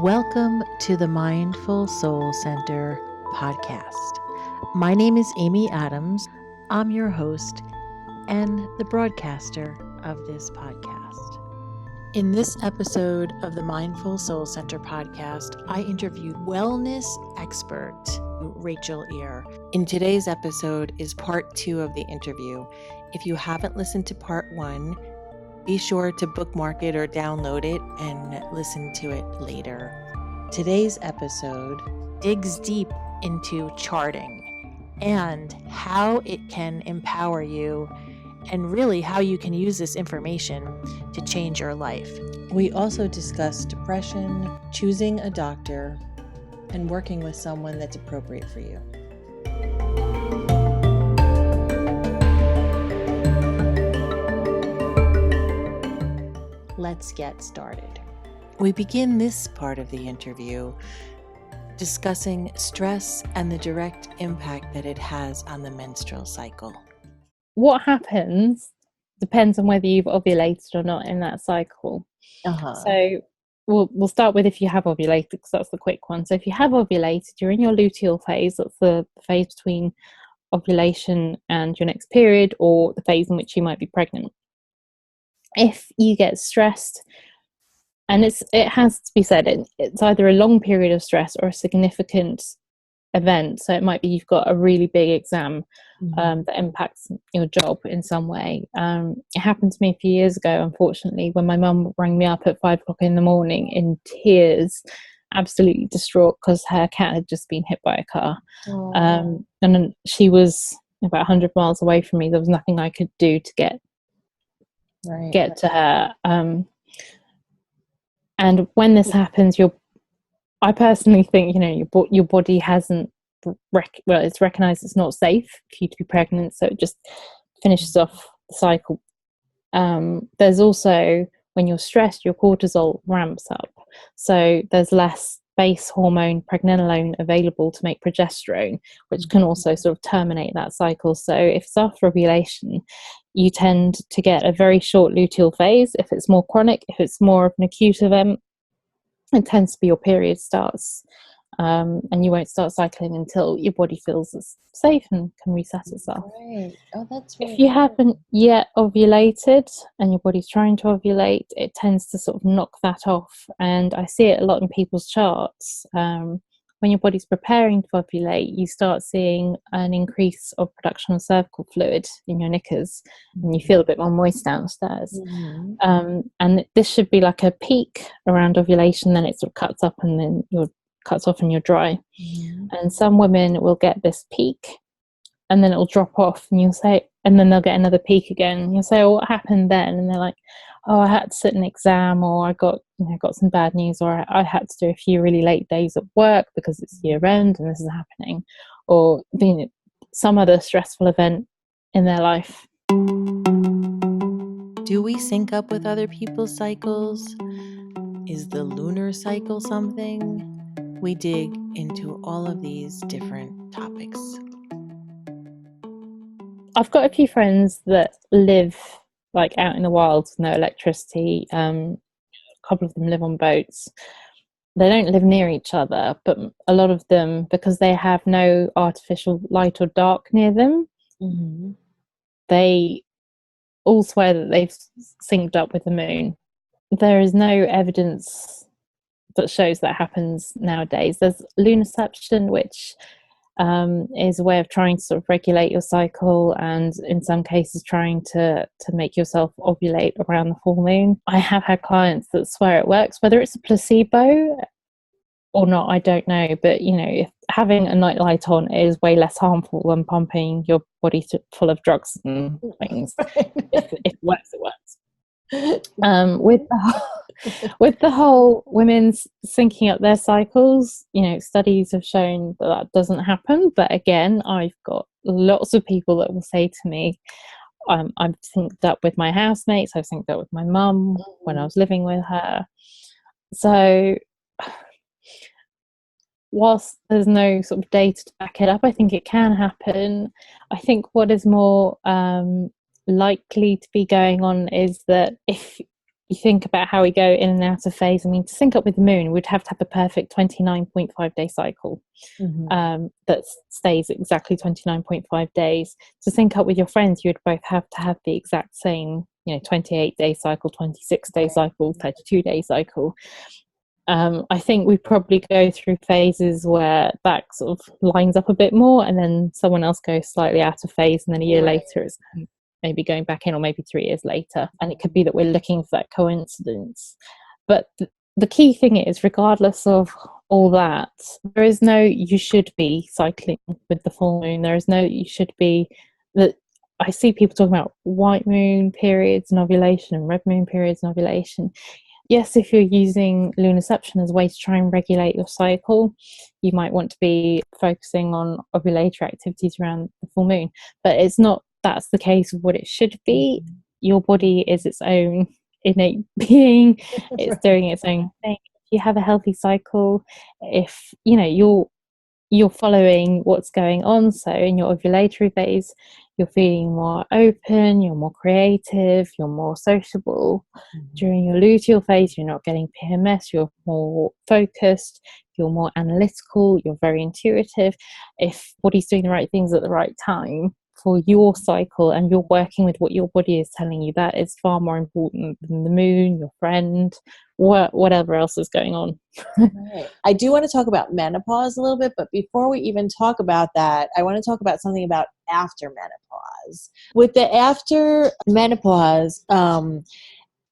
Welcome to the Mindful Soul Center podcast. My name is Amy Adams. I'm your host and the broadcaster of this podcast. In this episode of the Mindful Soul Center podcast, I interviewed wellness expert Rachel Eyre. In today's episode is part 2 of the interview. If you haven't listened to part 1, be sure to bookmark it or download it and listen to it later. Today's episode digs deep into charting and how it can empower you and really how you can use this information to change your life. We also discuss depression, choosing a doctor, and working with someone that's appropriate for you. Let's get started. We begin this part of the interview discussing stress and the direct impact that it has on the menstrual cycle. What happens depends on whether you've ovulated or not in that cycle. So we'll start with if you have ovulated, because that's the quick one. So if you have ovulated, you're in your luteal phase. That's the phase between ovulation and your next period, or the phase in which you might be pregnant. If you get stressed, and it has to be said, it's either a long period of stress or a significant event. So it might be you've got a really big exam that impacts your job in some way. It happened to me a few years ago, unfortunately, when my mum rang me up at 5 o'clock in the morning in tears, absolutely distraught because her cat had just been hit by a car. And she was about 100 miles away from me. There was nothing I could do to get to her. And when this happens, I personally think, your body hasn't it's recognized it's not safe for you to be pregnant, so it just finishes off the cycle. There's also, when you're stressed, your cortisol ramps up, so there's less base hormone pregnenolone available to make progesterone, which can also sort of terminate that cycle. So if it's after ovulation, you tend to get a very short luteal phase. If it's more chronic, if it's more of an acute event, it tends to be your period starts, and you won't start cycling until your body feels it's safe and can reset itself. Right. Oh, that's really If you haven't yet ovulated and your body's trying to ovulate, it tends to sort of knock that off. And I see it a lot in people's charts. When your body's preparing to ovulate, you start seeing an increase of production of cervical fluid in your knickers, and you feel a bit more moist downstairs. And this should be like a peak around ovulation, then it sort of cuts up and then cuts off and you're dry. And some women will get this peak and then it'll drop off, and you'll say, and then they'll get another peak again, and you'll say, oh, what happened then? And they're like, oh, I had to sit an exam, or I got some bad news, or I had to do a few really late days at work because it's year end and this is happening, or being some other stressful event in their life. Do we sync up with other people's cycles? Is the lunar cycle something? We dig into all of these different topics. I've got a few friends that live like out in the wild with no electricity. A couple of them live on boats. They don't live near each other, but a lot of them, because they have no artificial light or dark near them, they all swear that they've synced up with the moon. There is no evidence that shows that happens nowadays. There's lunaception, which is a way of trying to sort of regulate your cycle, and in some cases trying to make yourself ovulate around the full moon. I have had clients that swear it works. Whether it's a placebo or not, I don't know, but if having a night light on is way less harmful than pumping your body full of drugs and things. If it works, it works. With the whole women's syncing up their cycles, studies have shown that doesn't happen. But again, I've got lots of people that will say to me, I've synced up with my housemates, I've synced up with my mum when I was living with her. So whilst there's no sort of data to back it up, I think it can happen. I think what is more likely to be going on is that if you think about how we go in and out of phase. I mean, to sync up with the moon, we'd have to have a perfect 29.5 day cycle that stays exactly 29.5 days. To sync up with your friends, you would both have to have the exact same, 28 day cycle, 26 day cycle, 32 day cycle. I think we probably go through phases where that sort of lines up a bit more, and then someone else goes slightly out of phase, and then a year later it's maybe going back in, or maybe 3 years later. And it could be that we're looking for that coincidence. But the key thing is, regardless of all that, there is no you should be cycling with the full moon. There is no you should be that. I see people talking about white moon periods and ovulation and red moon periods and ovulation. Yes, if you're using lunaception as a way to try and regulate your cycle, you might want to be focusing on ovulatory activities around the full moon. But it's not that's the case of what it should be. Your body is its own innate being. It's doing its own thing. If you have a healthy cycle, if you're following what's going on, so in your ovulatory phase, you're feeling more open, you're more creative, you're more sociable. During your luteal phase, you're not getting PMS, you're more focused, you're more analytical, you're very intuitive. If body's doing the right things at the right time for your cycle, and you're working with what your body is telling you, that is far more important than the moon, your friend, whatever else is going on. Right. I do want to talk about menopause a little bit, but before we even talk about that, I want to talk about something about after menopause. With the after menopause,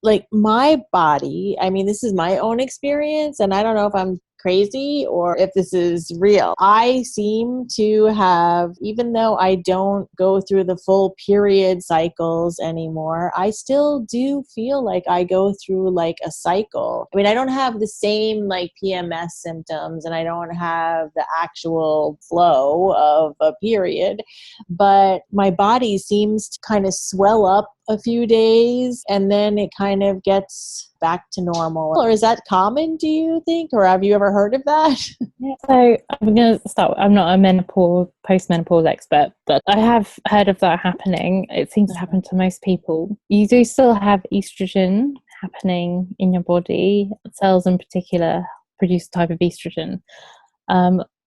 like my body, I mean, this is my own experience, and I don't know if I'm crazy or if this is real. I seem to have, even though I don't go through the full period cycles anymore, I still do feel like I go through like a cycle. I mean, I don't have the same like PMS symptoms, and I don't have the actual flow of a period, but my body seems to kind of swell up a few days and then it kind of gets back to normal. Or is that common, do you think? Or have you ever heard of that? Yeah, so I'm going to start. I'm not a postmenopause expert, but I have heard of that happening. It seems to happen to most people. You do still have estrogen happening in your body. Cells in particular produce a type of estrogen.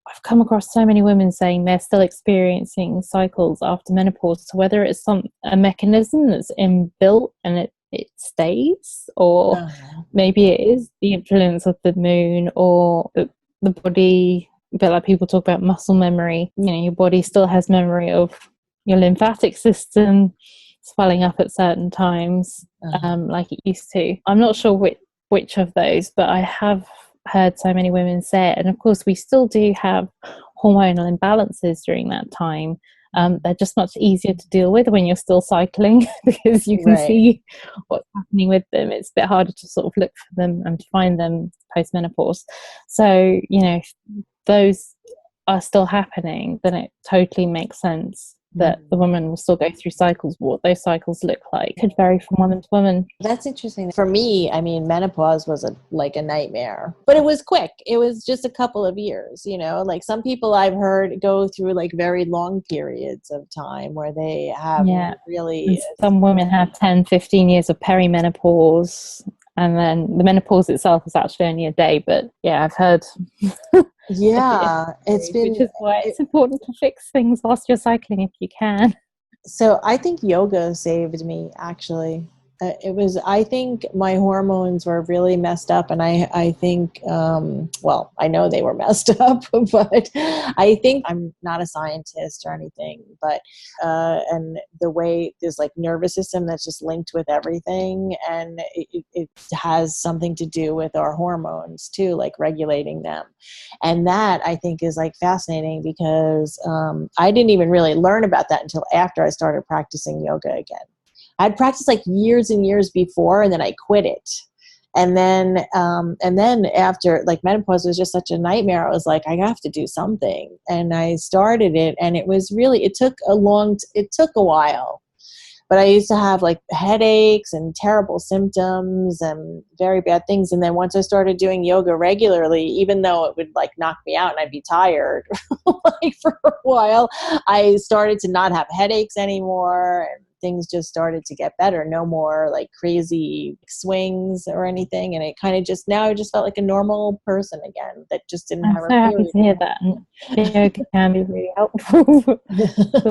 I've come across so many women saying they're still experiencing cycles after menopause. So whether it's a mechanism that's inbuilt and it stays, or maybe it is the influence of the moon or the body, a bit like people talk about muscle memory. Your body still has memory of your lymphatic system swelling up at certain times, like it used to. I'm not sure which of those, but I have heard so many women say it. And of course we still do have hormonal imbalances during that time. They're just much easier to deal with when you're still cycling because you can see what's happening with them. It's a bit harder to sort of look for them and to find them post-menopause. So if those are still happening, then it totally makes sense that the woman will still go through cycles. What those cycles look like could vary from woman to woman. That's interesting. For me, I mean, menopause was like a nightmare, but it was quick. It was just a couple of years, like some people I've heard go through like very long periods of time where they have really... And some women have 10, 15 years of perimenopause, and then the menopause itself is actually only a day, but I've heard... it's been... Which is why it's important to fix things whilst you're cycling if you can. So I think yoga saved me, actually. I think my hormones were really messed up, and I think, I know they were messed up, but I think I'm not a scientist or anything, but, and the way there's like nervous system that's just linked with everything, and it has something to do with our hormones too, like regulating them. And that I think is like fascinating because, I didn't even really learn about that until after I started practicing yoga again. I'd practiced like years and years before, and then I quit it. And then after, like, menopause was just such a nightmare. I was like, I have to do something. And I started it, and it was really, it took a while, but I used to have like headaches and terrible symptoms and very bad things. And then once I started doing yoga regularly, even though it would like knock me out and I'd be tired like for a while, I started to not have headaches anymore, and things just started to get better. No more like crazy swings or anything. And it kind of just, now I just felt like a normal person again that just didn't have I'm her so happy period. to hear that. And yoga can be really helpful for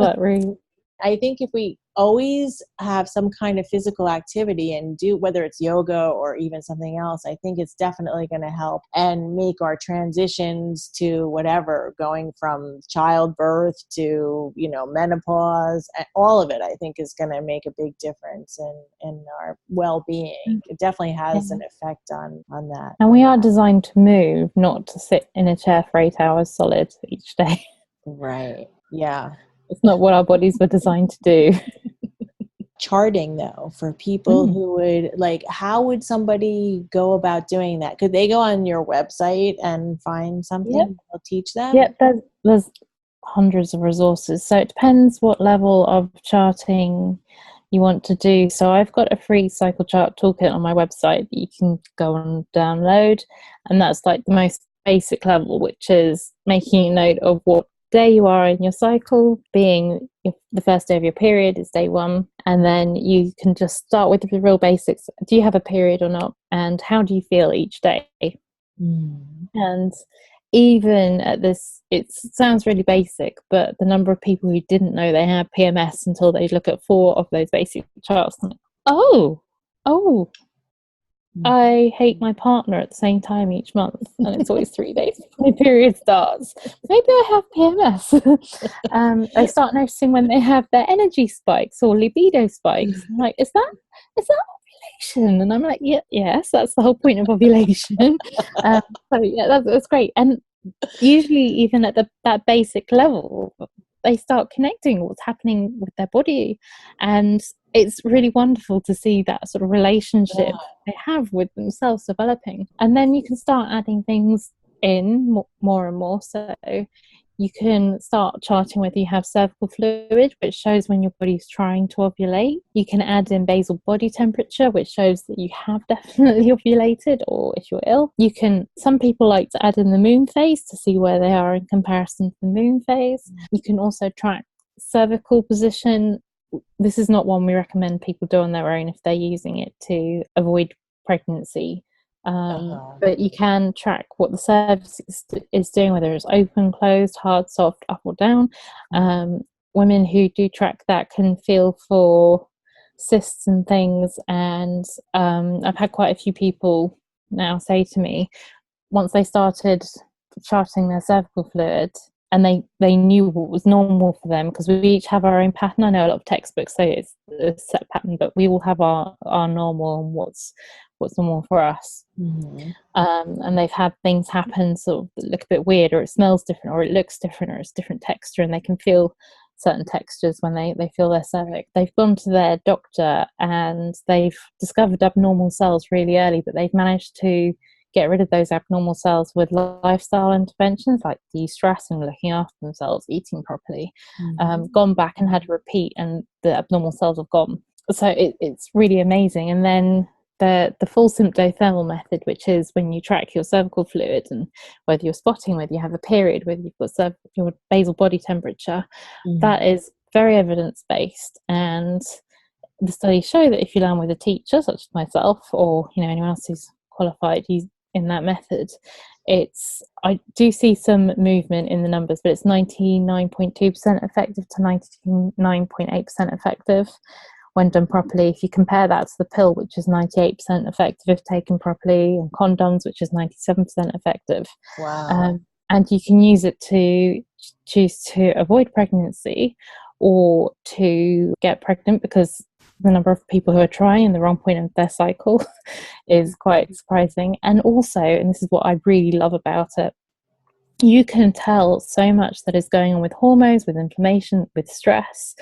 that, really. I think if we always have some kind of physical activity and do, whether it's yoga or even something else, I think it's definitely going to help and make our transitions to whatever, going from childbirth to, menopause, all of it, I think is going to make a big difference in our well-being. It definitely has an effect on that. And we are designed to move, not to sit in a chair for 8 hours solid each day. Right. Yeah. It's not what our bodies were designed to do. Charting, though, for people who would like, how would somebody go about doing that? Could they go on your website and find something that'll teach them? Yep, there's hundreds of resources. So it depends what level of charting you want to do. So I've got a free cycle chart toolkit on my website that you can go and download. And that's like the most basic level, which is making a note of what day you are in your cycle, being the first day of your period is day 1, and then you can just start with the real basics. Do you have a period or not, and how do you feel each day? And even at this, it sounds really basic, but the number of people who didn't know they had PMS until they look at 4 of those basic charts, like, oh I hate my partner at the same time each month, and it's always 3 days before my period starts. Maybe I have PMS. They start noticing when they have their energy spikes or libido spikes. I'm like, is that ovulation? And I'm like, yes, that's the whole point of ovulation. So yeah, that's great. And usually, even at that basic level, they start connecting what's happening with their body, and it's really wonderful to see that sort of relationship they have with themselves developing. And then you can start adding things in more and more. So you can start charting whether you have cervical fluid, which shows when your body's trying to ovulate. You can add in basal body temperature, which shows that you have definitely ovulated, or if you're ill. Some people like to add in the moon phase to see where they are in comparison to the moon phase. You can also track cervical position. This is not one we recommend people do on their own if they're using it to avoid pregnancy. But you can track what the cervix is doing, whether it's open, closed, hard, soft, up or down. Women who do track that can feel for cysts and things. And I've had quite a few people now say to me, once they started charting their cervical fluid, and they knew what was normal for them, because we each have our own pattern. I know a lot of textbooks say it's a set pattern, but we all have our normal and what's normal for us. And they've had things happen sort of that look a bit weird, or it smells different, or it looks different, or it's different texture, and they can feel certain textures when they feel their cervix. They've gone to their doctor and they've discovered abnormal cells really early, but they've managed to get rid of those abnormal cells with lifestyle interventions like de-stress and looking after themselves, eating properly. Gone back and had a repeat, and the abnormal cells have gone. So it's really amazing. And then the full symptothermal method, which is when you track your cervical fluid and whether you're spotting, whether you have a period, whether you've got your basal body temperature, that is very evidence-based. And the studies show that if you learn with a teacher such as myself, or anyone else who's qualified in that method, I do see some movement in the numbers, but it's 99.2% effective to 99.8% effective when done properly. If you compare that to the pill, which is 98% effective if taken properly, and condoms, which is 97% effective. Wow. And you can use it to choose to avoid pregnancy or to get pregnant, because the number of people who are trying in the wrong point of their cycle is quite surprising. And also, and this is what I really love about it, you can tell so much that is going on with hormones, with inflammation, with stress,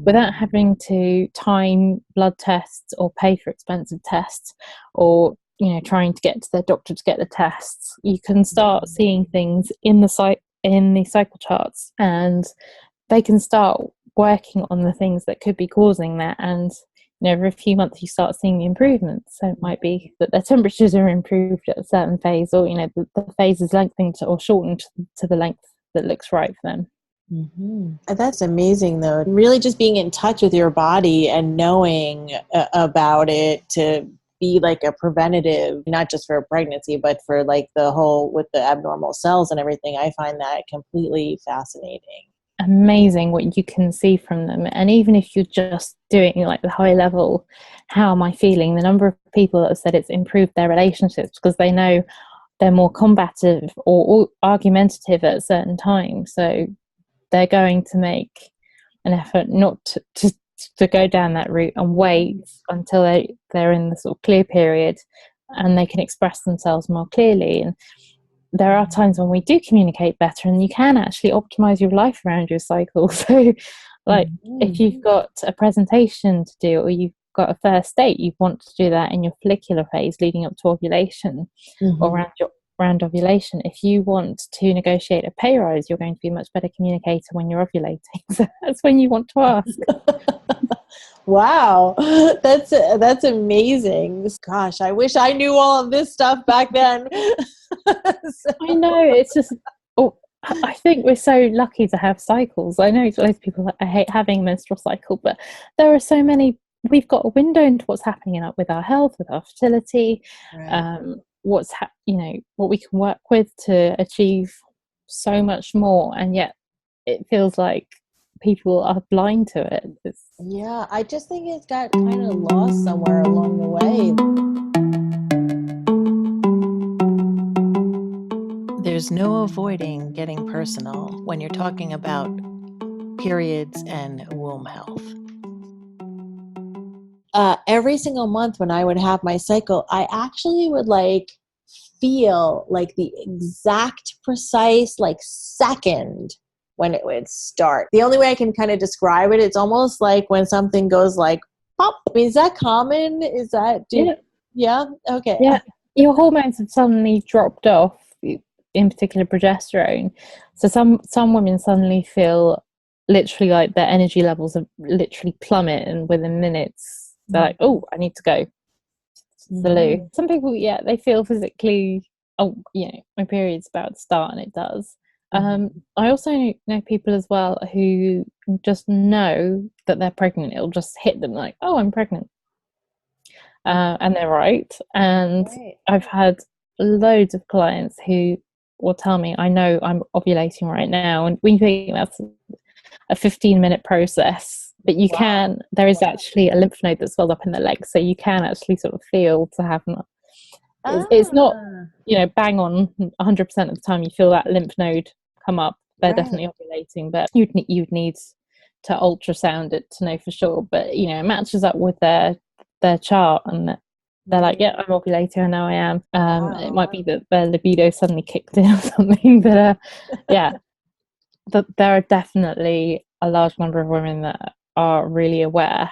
without having to time blood tests or pay for expensive tests, or trying to get to their doctor to get the tests. You can start seeing things in the cycle charts, and they can start working on the things that could be causing that. And every few months you start seeing the improvements. So it might be that their temperatures are improved at a certain phase, or the phase is lengthened or shortened to the length that looks right for them. Mm-hmm. That's amazing, though. Really just being in touch with your body and knowing about it to be like a preventative, not just for pregnancy, but for like the whole with the abnormal cells and everything. I find that completely fascinating. Amazing what you can see from them. And even if you're just doing like the high level, how am I feeling? The number of people that have said it's improved their relationships because they know they're more combative or argumentative at certain times. So they're going to make an effort not to go down that route and wait until they're in the sort of clear period and they can express themselves more clearly. And there are times when we do communicate better and you can actually optimize your life around your cycle. So like if you've got a presentation to do or you've got a first date, you want to do that in your follicular phase leading up to ovulation or around ovulation. If you want to negotiate a pay rise, you're going to be a much better communicator when you're ovulating. So that's when you want to ask. Wow, that's amazing. Gosh, I wish I knew all of this stuff back then. I know, it's just, I think we're so lucky to have cycles. I know loads of people, I hate having a menstrual cycle, but there are so many, we've got a window into what's happening with our health, with our fertility, right. What we can work with to achieve so much more, and yet it feels like people are blind to it. Yeah, I just think it's got kind of lost somewhere along the way. There's no avoiding getting personal when you're talking about periods and womb health. Every single month when I would have my cycle, I actually would feel like the exact precise second when it would start. The only way I can kind of describe it, it's almost like when something goes pop. I mean, is that common? Is that yeah? Okay. Yeah, your hormones have suddenly dropped off, in particular progesterone. So some women suddenly feel literally like their energy levels have literally plummet, and within minutes they're like, oh, I need to go to the loo. Some people, they feel physically, my period's about to start, and it does. I also know people as well who just know that they're pregnant. It'll just hit them like, oh, I'm pregnant. And they're right. And I've had loads of clients who will tell me, I know I'm ovulating right now. And we think that's a 15-minute process. But you there is actually a lymph node that swells up in the legs, so you can actually sort of feel to have it's not, bang on 100% of the time you feel that lymph node come up. They're definitely ovulating, but you'd need to ultrasound it to know for sure. But it matches up with their chart, and they're like, yeah, I'm ovulating, I know I am. It might be that their libido suddenly kicked in or something, but there are definitely a large number of women that are really aware.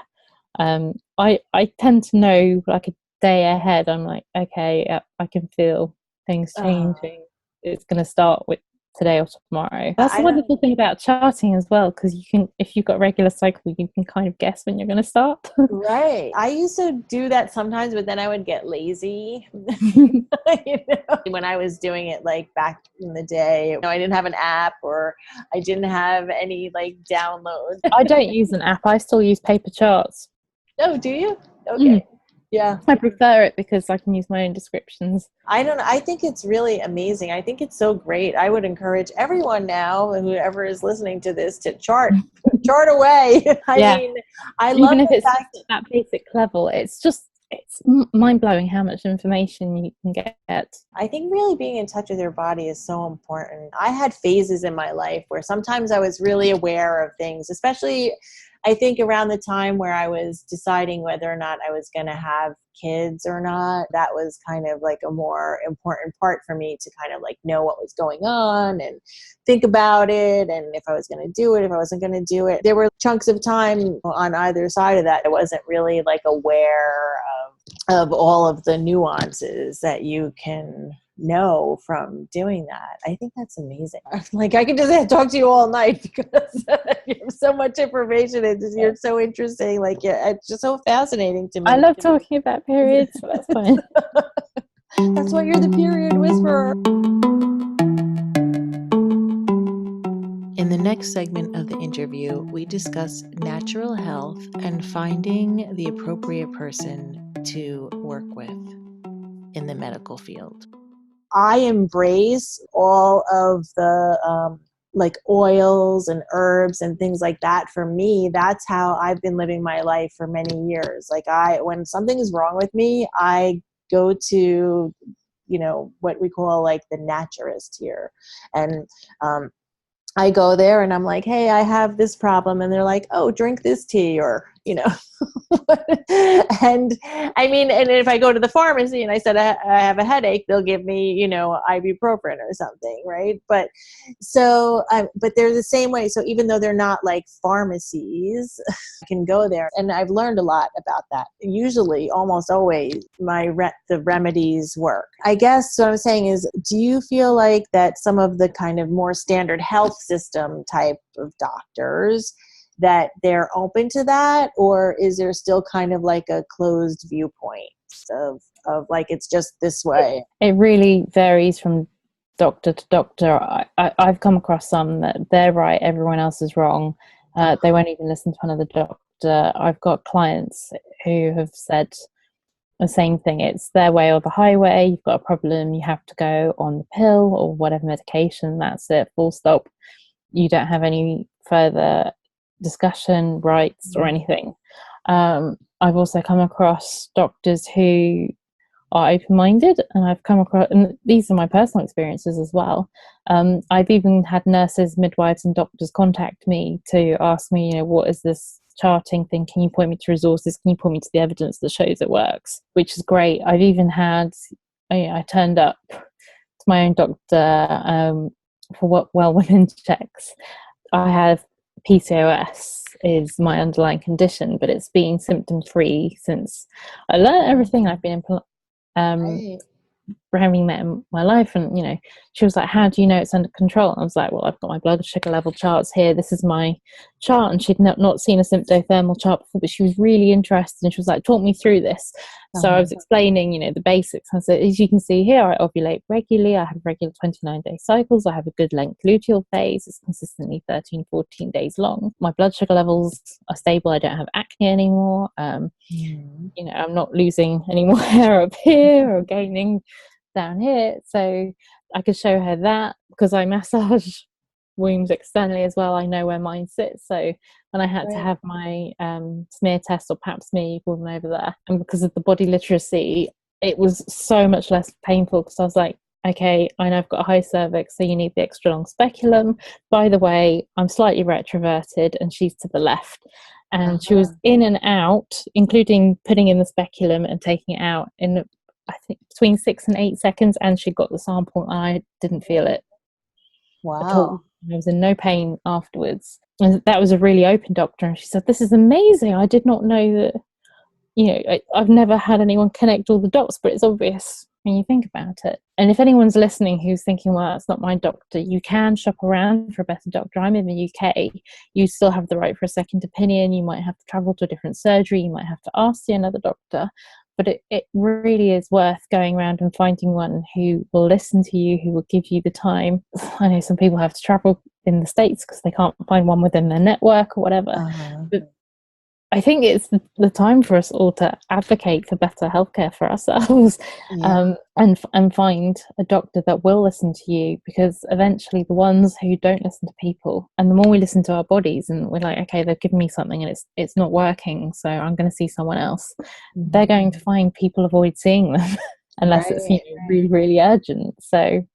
I tend to know like a day ahead. I'm like, okay, I can feel things changing. It's going to start with today or tomorrow. That's the wonderful thing about charting as well, because you can, if you've got a regular cycle, you can kind of guess when you're going to start. Right. I used to do that sometimes, but then I would get lazy. When I was doing it back in the day, I didn't have an app, or I didn't have any downloads. I don't use an app. I still use paper charts. Oh, do you? Okay. Yeah. I prefer it because I can use my own descriptions. I don't know. I think it's really amazing. I think it's so great. I would encourage everyone now, whoever is listening to this, to chart away. I mean, I love even if it's at that basic level, it's mind-blowing how much information you can get. I think really being in touch with your body is so important. I had phases in my life where sometimes I was really aware of things, especially I think around the time where I was deciding whether or not I was going to have kids or not. That was kind of a more important part for me, to kind of know what was going on and think about it, and if I was going to do it, if I wasn't going to do it. There were chunks of time on either side of that I wasn't really aware of all of the nuances that you can know from doing that. I think that's amazing. I could just talk to you all night because you have so much information. You're so interesting. It's just so fascinating to me. I love talking about periods, so that's fine. That's why you're the period whisperer. In the next segment of the interview, we discuss natural health and finding the appropriate person to work with in the medical field. I embrace all of the like oils and herbs and things like that. For me, that's how I've been living my life for many years. Like when something is wrong with me, I go to, what we call like the naturist here. And I go there and I'm like, hey, I have this problem. And they're like, oh, drink this tea, or, and I mean, and if I go to the pharmacy and I said, I have a headache, they'll give me, ibuprofen or something. Right. But but they're the same way. So even though they're not like pharmacies, I can go there, and I've learned a lot about that. Usually, almost always, the remedies work. I guess what I'm saying is, do you feel like that some of the kind of more standard health system type of doctors, that they're open to that, or is there still kind of like a closed viewpoint of like it's just this way? It really varies from doctor to doctor. I've come across some that they're right, everyone else is wrong. They won't even listen to another doctor. I've got clients who have said the same thing. It's their way or the highway. You've got a problem, you have to go on the pill or whatever medication. That's it, full stop. You don't have any further discussion, rights, or anything. I've also come across doctors who are open-minded, and I've come across, and these are my personal experiences as well. I've even had nurses, midwives, and doctors contact me to ask me, what is this charting thing? Can you point me to resources? Can you point me to the evidence that shows it works? Which is great. I've even had, I turned up to my own doctor for wellness checks. I have PCOS is my underlying condition, but it's been symptom-free since I learned everything I've been having met in my life. And she was like, how do you know it's under control? I was like, well, I've got my blood sugar level charts here, this is my chart. And she'd not seen a symptothermal chart before, but she was really interested, and she was like, talk me through this. So I was explaining the basics. And so, as you can see here, I ovulate regularly, I have regular 29-day cycles, I have a good length luteal phase, it's consistently 13-14 days long, my blood sugar levels are stable, I don't have acne anymore, I'm not losing any more hair up here or gaining down here. So I could show her that, because I massage wombs externally as well. I know where mine sits. So when I had to have my smear test, or pap smear, you call them over there, and because of the body literacy, it was so much less painful, because I was like, okay, I know I've got a high cervix, so you need the extra long speculum. By the way, I'm slightly retroverted and she's to the left. And she was in and out, including putting in the speculum and taking it out, in I think between 6 and 8 seconds, and she got the sample and I didn't feel it at all. I was in no pain afterwards. And that was a really open doctor, and she said, this is amazing, I did not know that, I've never had anyone connect all the dots, but it's obvious when you think about it. And if anyone's listening who's thinking, well, that's not my doctor, you can shop around for a better doctor. I'm in the UK, you still have the right for a second opinion, you might have to travel to a different surgery, you might have to ask see another doctor, but it really is worth going around and finding one who will listen to you, who will give you the time. I know some people have to travel in the States because they can't find one within their network or whatever, but I think it's the time for us all to advocate for better healthcare for ourselves, and find a doctor that will listen to you, because eventually the ones who don't listen to people, and the more we listen to our bodies and we're like, okay, they've given me something and it's not working, so I'm going to see someone else, they're going to find people avoid seeing them unless it's really, really urgent. So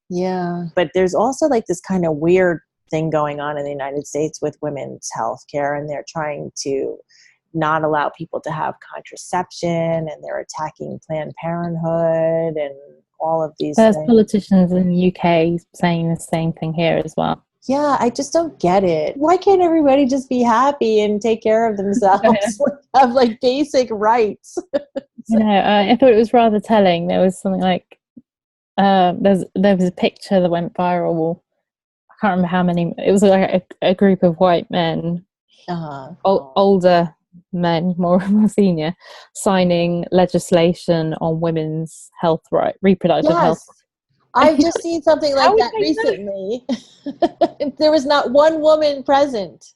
but there's also like this kind of weird thing going on in the United States with women's healthcare, and they're trying to not allow people to have contraception, and they're attacking Planned Parenthood and all of these There's things. politicians in the UK saying the same thing here as well. Yeah, I just don't get it. Why can't everybody just be happy and take care of themselves? Have like basic rights. I thought it was rather telling. There was something like there was a picture that went viral. I can't remember how many. It was like a group of white men, older men, more senior, signing legislation on women's health reproductive health. I've just seen something like that recently. There was not one woman present.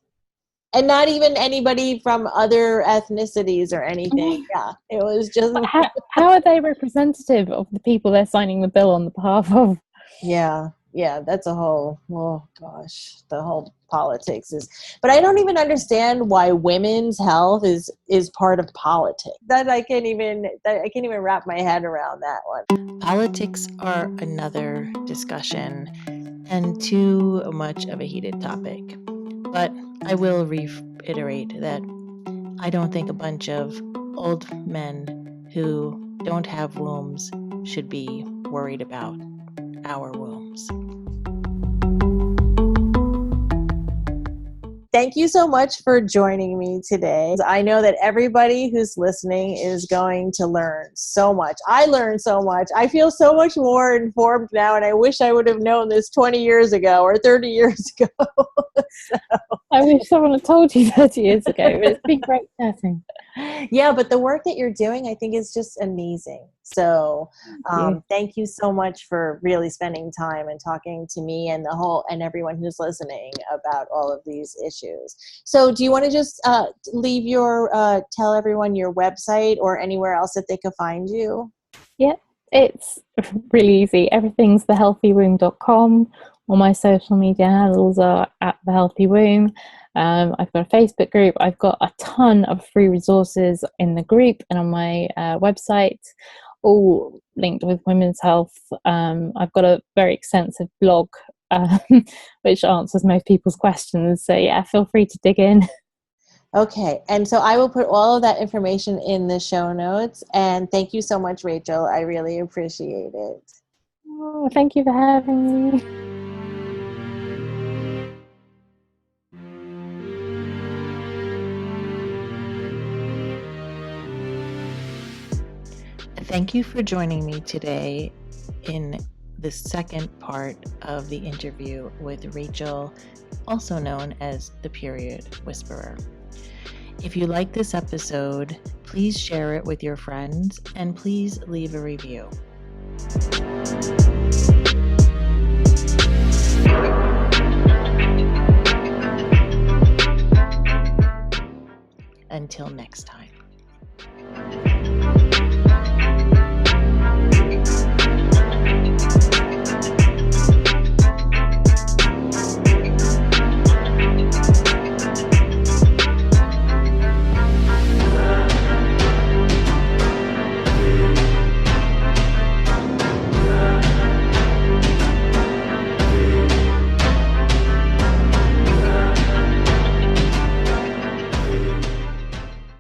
And not even anybody from other ethnicities or anything. Yeah, it was just... How are they representative of the people they're signing the bill on the behalf of? Yeah, that's a whole... Oh, gosh, the whole politics is... But I don't even understand why women's health is part of politics. I can't even wrap my head around that one. Politics are another discussion and too much of a heated topic. But I will reiterate that I don't think a bunch of old men who don't have wombs should be worried about our wombs. Thank you so much for joining me today. I know that everybody who's listening is going to learn so much. I learned so much. I feel so much more informed now, and I wish I would have known this 20 years ago or 30 years ago. I wish someone had told you 30 years ago. It's been great chatting. Yeah, but the work that you're doing, I think, is just amazing. So thank you so much for really spending time and talking to me and everyone who's listening about all of these issues. So do you want to just tell everyone your website or anywhere else that they could find you? Yeah, it's really easy. Everything's thehealthywomb.com. All my social media handles are at The Healthy Womb. I've got a Facebook group. I've got a ton of free resources in the group and on my website, all linked with women's health. I've got a very extensive blog which answers most people's questions. So yeah, feel free to dig in. Okay, and so I will put all of that information in the show notes. And thank you so much, Rachel. I really appreciate it. Oh, thank you for having me. Thank you for joining me today in the second part of the interview with Rachel, also known as the Period Whisperer. If you like this episode, please share it with your friends and please leave a review. Until next time.